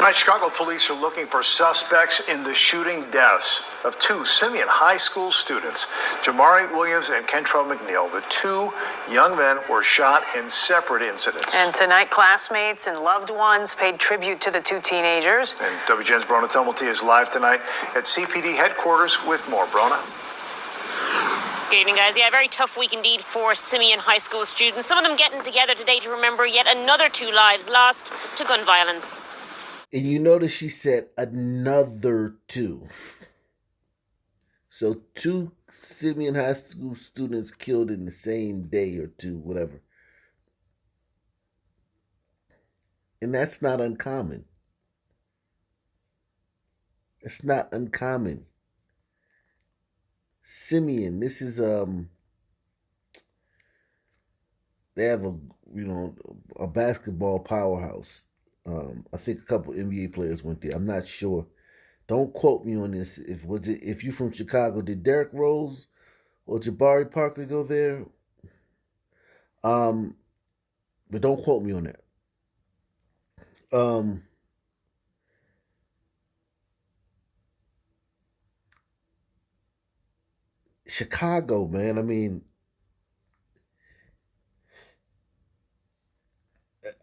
Tonight, Chicago police are looking for suspects in the shooting deaths of two Simeon High School students, Jamari Williams and Kentrell McNeil. The two young men were shot in separate incidents. And tonight, classmates and loved ones paid tribute to the two teenagers. And WGN's Brona Tumulty is live tonight at CPD headquarters with more. Brona. Good evening, guys. Yeah, a very tough week indeed for Simeon High School students. Some of them getting together today to remember yet another two lives lost to gun violence. And you notice she said another two. So two Simeon High School students killed in the same day or two, whatever. And that's not uncommon. It's not uncommon. Simeon, this is they have a basketball powerhouse. I think a couple NBA players went there. I'm not sure. Don't quote me on this. If you're from Chicago, did Derrick Rose or Jabari Parker go there? But don't quote me on that. Chicago, man. I mean,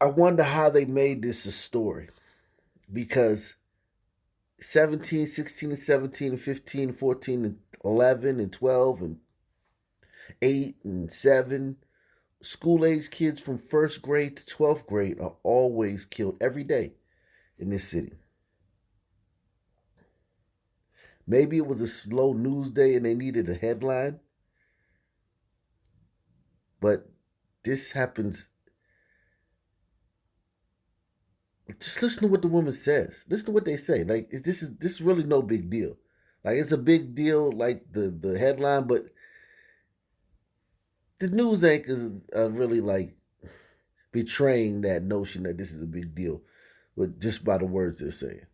I wonder how they made this a story, because 17, 16, and 17, and 15, and 14, and 11, and 12, and 8, and 7, school-age kids from 1st grade to 12th grade are always killed every day in this city. Maybe it was a slow news day and they needed a headline, but this happens. Just listen to what the woman says. Listen to what they say. Like, this is really no big deal. Like, it's a big deal, like the headline, but the news anchors are really like betraying that notion that this is a big deal, with just by the words they're saying.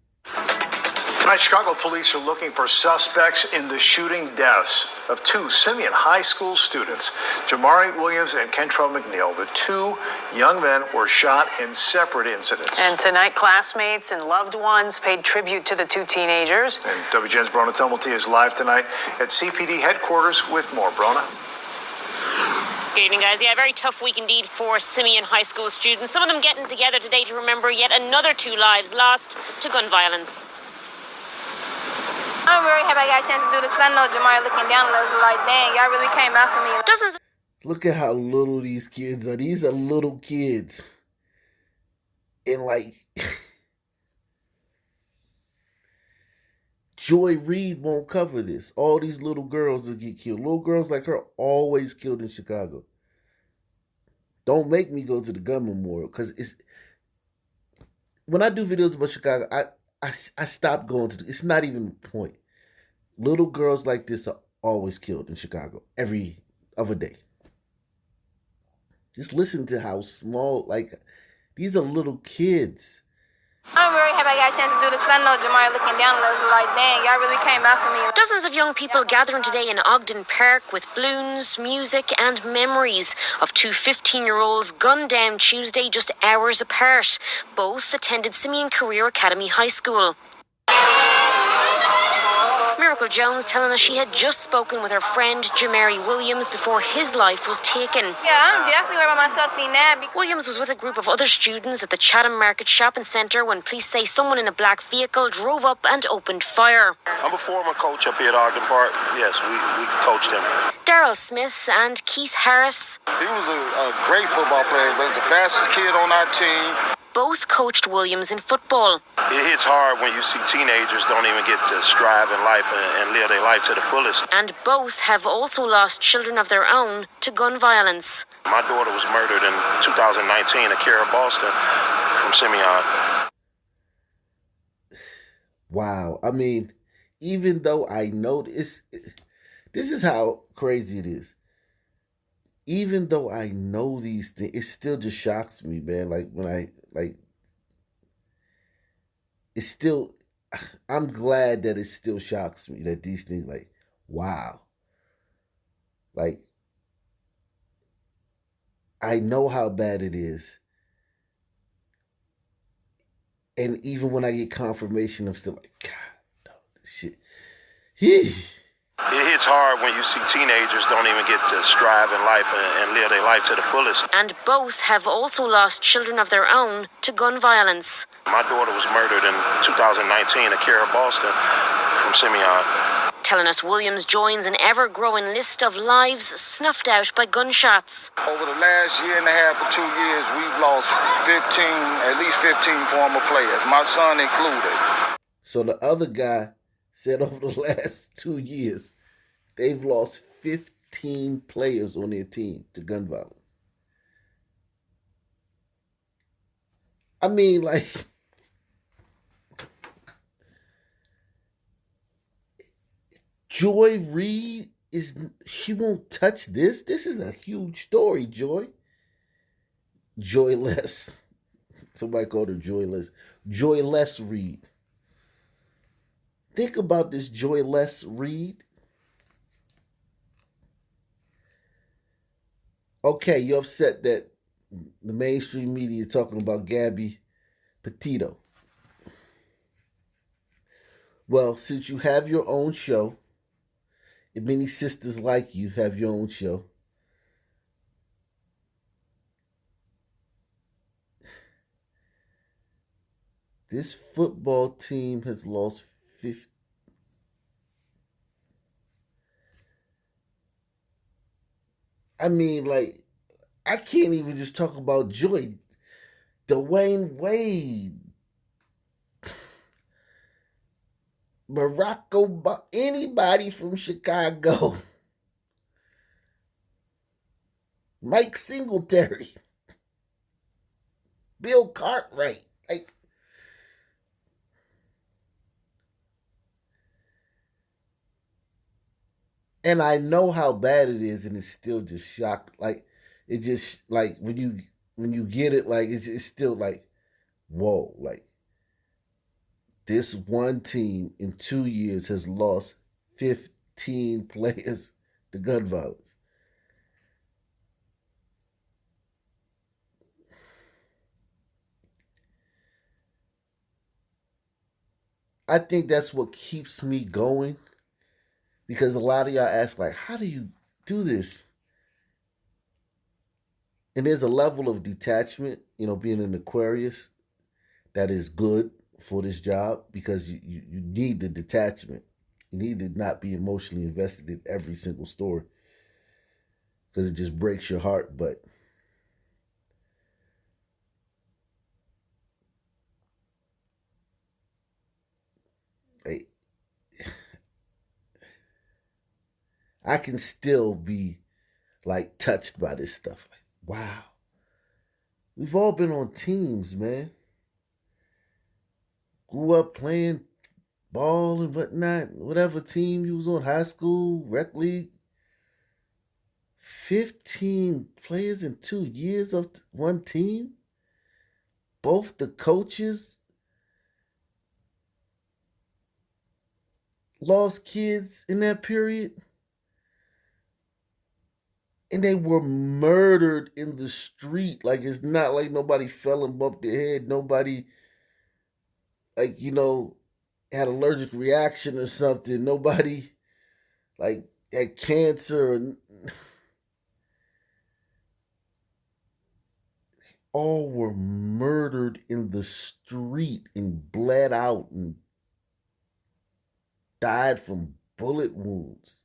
Tonight, Chicago police are looking for suspects in the shooting deaths of two Simeon High School students, Jamari Williams and Kentrell McNeil. The two young men were shot in separate incidents. And tonight, classmates and loved ones paid tribute to the two teenagers. And WGN's Brona Tumulty is live tonight at CPD headquarters with more. Brona. Good evening, guys. Yeah, a very tough week indeed for Simeon High School students. Some of them getting together today to remember yet another two lives lost to gun violence. I'm very happy I got a chance to do this, because I know Jamari looking down and was like, dang, y'all really came out for me. Dozens. Look at how little these kids are. These are little kids. And like, Joy Reid won't cover this. All these little girls will get killed. Little girls like her always killed in Chicago. Don't make me go to the gun memorial, because it's, when I do videos about Chicago, I stopped going to. It's not even the point. Little girls like this are always killed in Chicago every other day. Just listen to how small, like, these are little kids. I'm very happy I got a chance to do this, because I know Jamari looking down and was like, dang, y'all really came out for me. Dozens of young people gathering today in Ogden Park with balloons, music and memories of two 15-year-olds gunned down Tuesday just hours apart. Both attended Simeon Career Academy High School. Miracle Jones telling us she had just spoken with her friend Jamari Williams before his life was taken. Yeah, I'm definitely worried about myself now. Williams was with a group of other students at the Chatham Market Shopping Centre when police say someone in a black vehicle drove up and opened fire. I'm a former coach up here at Ogden Park. Yes, we coached him. Daryl Smith and Keith Harris. He was a great football player, but the fastest kid on our team. Both coached Williams in football. It hits hard when you see teenagers don't even get to strive in life and live their life to the fullest. And both have also lost children of their own to gun violence. My daughter was murdered in 2019 at Cara Boston from Simeon. Wow. I mean, even though I know this is how crazy it is. Even though I know these things, it still just shocks me, man. Like, it's still, I'm glad that it still shocks me that these things, like, wow. Like, I know how bad it is. And even when I get confirmation, I'm still like, God, dog, this shit. He. It hits hard when you see teenagers don't even get to strive in life and live their life to the fullest. And both have also lost children of their own to gun violence. My daughter was murdered in 2019 at Cara Boston from Simeon. Telenas Williams joins an ever-growing list of lives snuffed out by gunshots. Over the last year and a half or 2 years, we've lost at least 15 former players, my son included. So the other guy said over the last 2 years, they've lost 15 players on their team to gun violence. I mean, like, Joy Reid she won't touch this. This is a huge story, Joy. Joyless. Somebody called her Joyless. Joyless Reid. Think about this Joyless Reid. Okay, you're upset that the mainstream media is talking about Gabby Petito. Well, since you have your own show, and many sisters like you have your own show, this football team has lost 50. I mean, like, I can't even just talk about Joy. Dwayne Wade, Barack Obama, anybody from Chicago, Mike Singletary, Bill Cartwright, like, and I know how bad it is, and it's still just shocked. Like, it just, like, when you get it, like, it's still like, whoa, like, this one team in 2 years has lost 15 players to gun violence. I think that's what keeps me going, because a lot of y'all ask, like, how do you do this? And there's a level of detachment, being an Aquarius, that is good for this job, because you need the detachment. You need to not be emotionally invested in every single story, because it just breaks your heart. But hey, I can still be, like, touched by this stuff. Like, wow. We've all been on teams, man. Grew up playing ball and whatnot, whatever team you was on, high school, rec league. 15 players in 2 years of one team. Both the coaches lost kids in that period. And they were murdered in the street. Like, it's not like nobody fell and bumped their head. Nobody, like, had allergic reaction or something. Nobody, like, had cancer. All were murdered in the street and bled out and died from bullet wounds.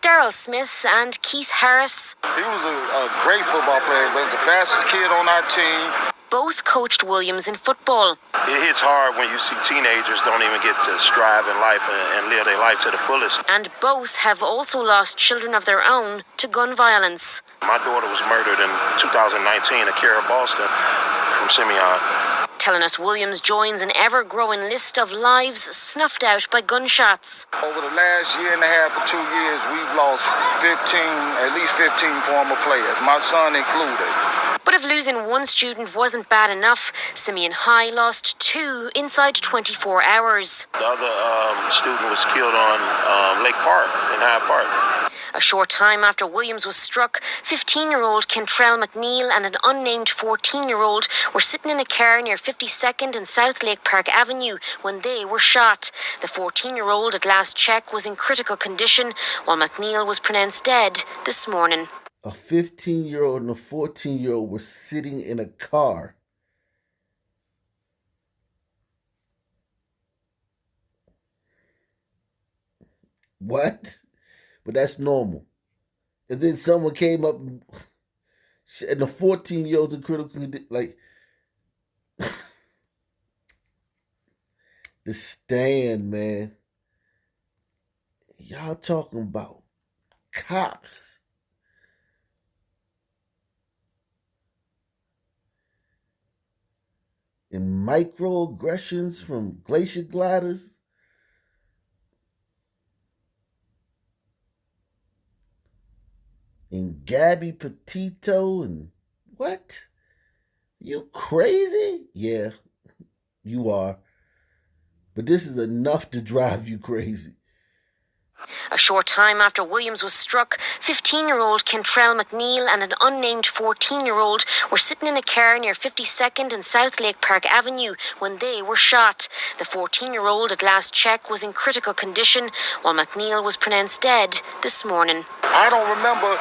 Daryl Smith and Keith Harris. He was a great football player, but the fastest kid on our team. Both coached Williams in football. It hits hard when you see teenagers don't even get to strive in life and live their life to the fullest. And both have also lost children of their own to gun violence. My daughter was murdered in 2019 at Cara Boston from Simeon. Telenas Williams joins an ever-growing list of lives snuffed out by gunshots. Over the last year and a half or 2 years, we've lost at least 15 former players, my son included. But if losing one student wasn't bad enough, Simeon High lost 2 inside 24 hours. The other student was killed on Lake Park, in Hyde Park. A short time after Williams was struck, 15-year-old Kentrell McNeil and an unnamed 14-year-old were sitting in a car near 52nd and South Lake Park Avenue when they were shot. The 14-year-old at last check was in critical condition, while McNeil was pronounced dead this morning. A 15-year-old and a 14-year-old were sitting in a car. What? But that's normal. And then someone came up and the 14-year-old's in critical condition. Like, The Stand, man. Y'all talking about cops. And microaggressions from glacier gliders. And Gabby Petito and what? You crazy? Yeah, you are. But this is enough to drive you crazy. A short time after Williams was struck, 15-year-old Kentrell McNeil and an unnamed 14-year-old were sitting in a car near 52nd and South Lake Park Avenue when they were shot. The 14-year-old at last check was in critical condition, while McNeil was pronounced dead this morning. I don't remember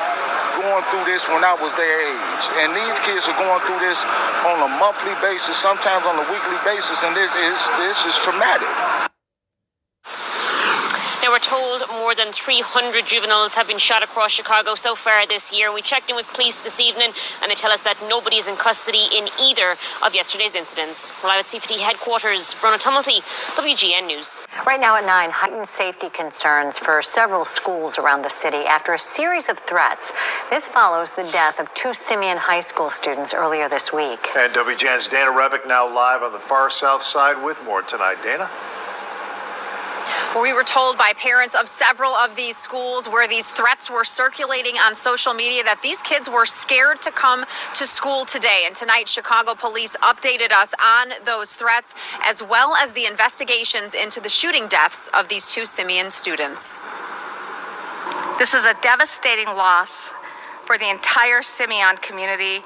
going through this when I was their age. And these kids are going through this on a monthly basis, sometimes on a weekly basis, and this is traumatic. Now, we're told more than 300 juveniles have been shot across Chicago so far this year. We checked in with police this evening and they tell us that nobody is in custody in either of yesterday's incidents. We're live at CPD headquarters. Brona Tumulty, WGN News. Right now at 9, heightened safety concerns for several schools around the city after a series of threats. This follows the death of 2 Simeon High School students earlier this week. And WGN's Dana Rebick now live on the far south side with more tonight. Dana? Well, we were told by parents of several of these schools where these threats were circulating on social media that these kids were scared to come to school today. And tonight, Chicago police updated us on those threats, as well as the investigations into the shooting deaths of these 2 Simeon students. This is a devastating loss for the entire Simeon community.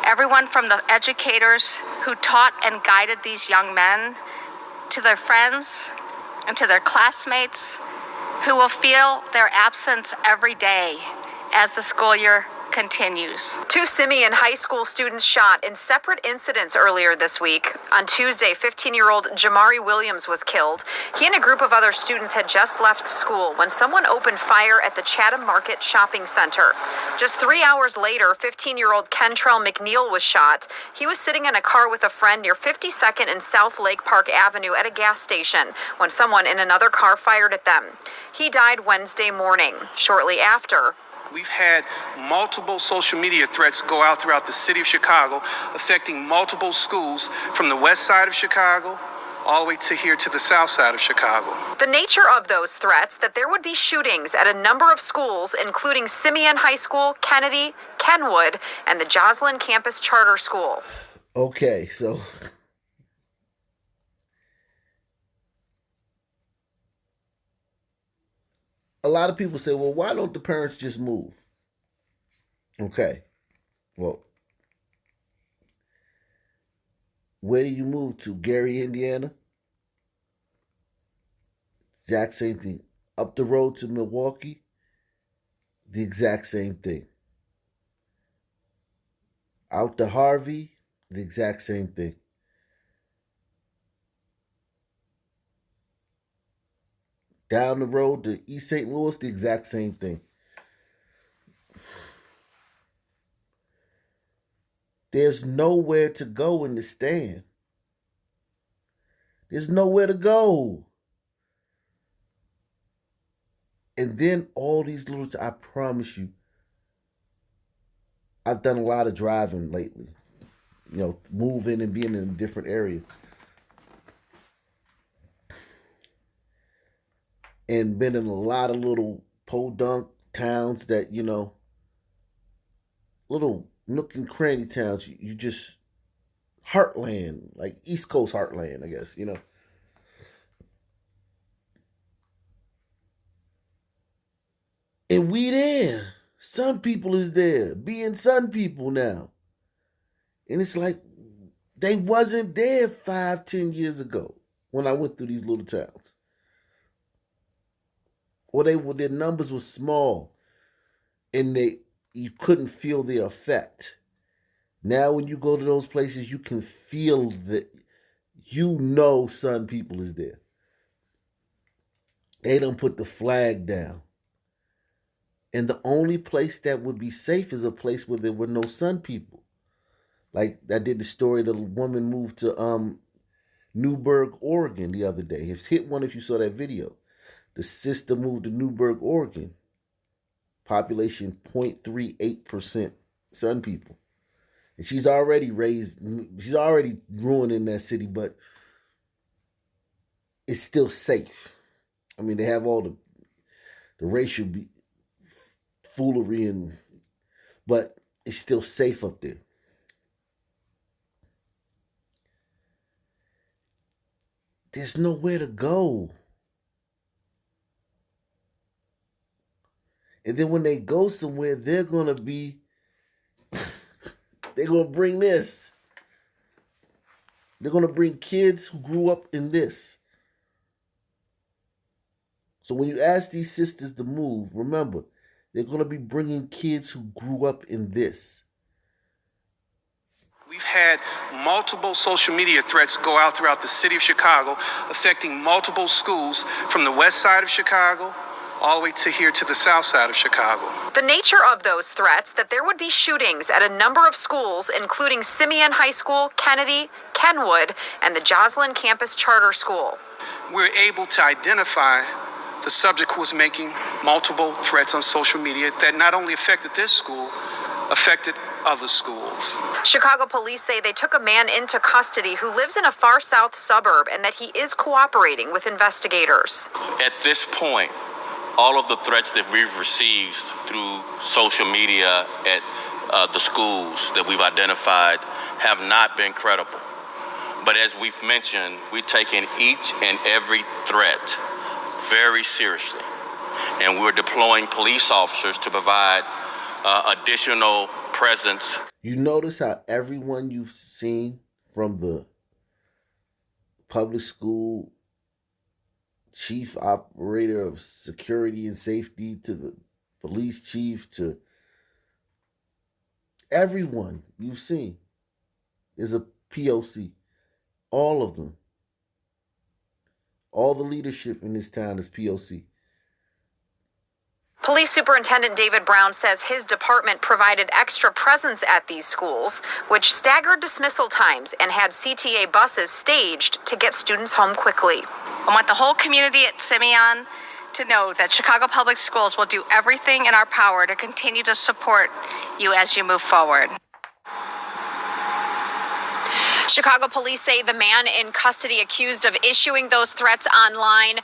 Everyone from the educators who taught and guided these young men, to their friends, and to their classmates who will feel their absence every day as the school year continues. 2 Simeon High School students shot in separate incidents earlier this week. On Tuesday, 15-year-old Jamari Williams was killed. He and a group of other students had just left school when someone opened fire at the Chatham Market Shopping Center. Just 3 hours later, 15-year-old Kentrell McNeil was shot. He was sitting in a car with a friend near 52nd and South Lake Park Avenue at a gas station when someone in another car fired at them. He died Wednesday morning. Shortly after, we've had multiple social media threats go out throughout the city of Chicago, affecting multiple schools from the west side of Chicago all the way to here to the south side of Chicago. The nature of those threats, that there would be shootings at a number of schools, including Simeon High School, Kennedy, Kenwood, and the Joslin Campus Charter School. Okay, so a lot of people say, well, why don't the parents just move? Okay, well, where do you move to? Gary, Indiana? Exact same thing. Up the road to Milwaukee? The exact same thing. Out to Harvey? The exact same thing. Down the road to East St. Louis, the exact same thing. There's nowhere to go in the Stand. There's nowhere to go. And then all these little, I promise you, I've done a lot of driving lately. You know, moving and being in a different area. And been in a lot of little podunk towns that, you know, little nook and cranny towns. You just, heartland, like East Coast heartland, I guess, you know. And we there. Sun people is there, being sun people now. And it's like they wasn't there 5-10 years ago when I went through these little towns. Or their numbers were small and you couldn't feel the effect. Now when you go to those places, you can feel that sun people is there. They don't put the flag down. And the only place that would be safe is a place where there were no sun people. Like I did the story, the woman moved to Newburgh, Oregon the other day. It's hit one if you saw that video. The sister moved to Newburgh, Oregon. Population 0.38% sun people. And she's already ruining that city, but it's still safe. I mean, they have all the racial foolery, but it's still safe up there. There's nowhere to go. And then when they go somewhere, they're going to bring this. They're going to bring kids who grew up in this. So when you ask these sisters to move, remember, they're going to be bringing kids who grew up in this. We've had multiple social media threats go out throughout the city of Chicago, affecting multiple schools from the west side of Chicago all the way to here to the south side of Chicago. The nature of those threats, that there would be shootings at a number of schools, including Simeon High School, Kennedy, Kenwood, and the Joslin Campus Charter School. We're able to identify the subject who was making multiple threats on social media that not only affected this school, affected other schools. Chicago police say they took a man into custody who lives in a far south suburb and that he is cooperating with investigators. At this point, all of the threats that we've received through social media at the schools that we've identified have not been credible. But as we've mentioned, we're taking each and every threat very seriously. And we're deploying police officers to provide additional presence. You notice how everyone you've seen, from the public school chief operator of security and safety to the police chief to everyone you've seen, is a POC. All of them. All the leadership in this town is POC. Police Superintendent David Brown says his department provided extra presence at these schools, which staggered dismissal times and had CTA buses staged to get students home quickly. I want the whole community at Simeon to know that Chicago Public Schools will do everything in our power to continue to support you as you move forward. Chicago police say the man in custody accused of issuing those threats online,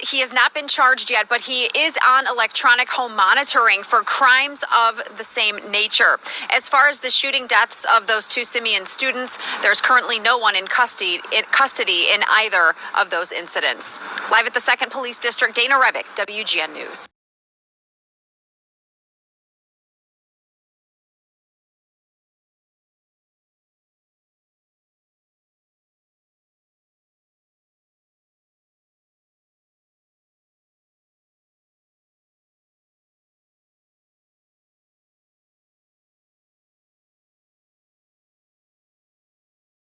he has not been charged yet, but he is on electronic home monitoring for crimes of the same nature. As far as the shooting deaths of those two Simeon students, there's currently no one in custody in either of those incidents. Live at the 2nd Police District, Dana Rebick, WGN News.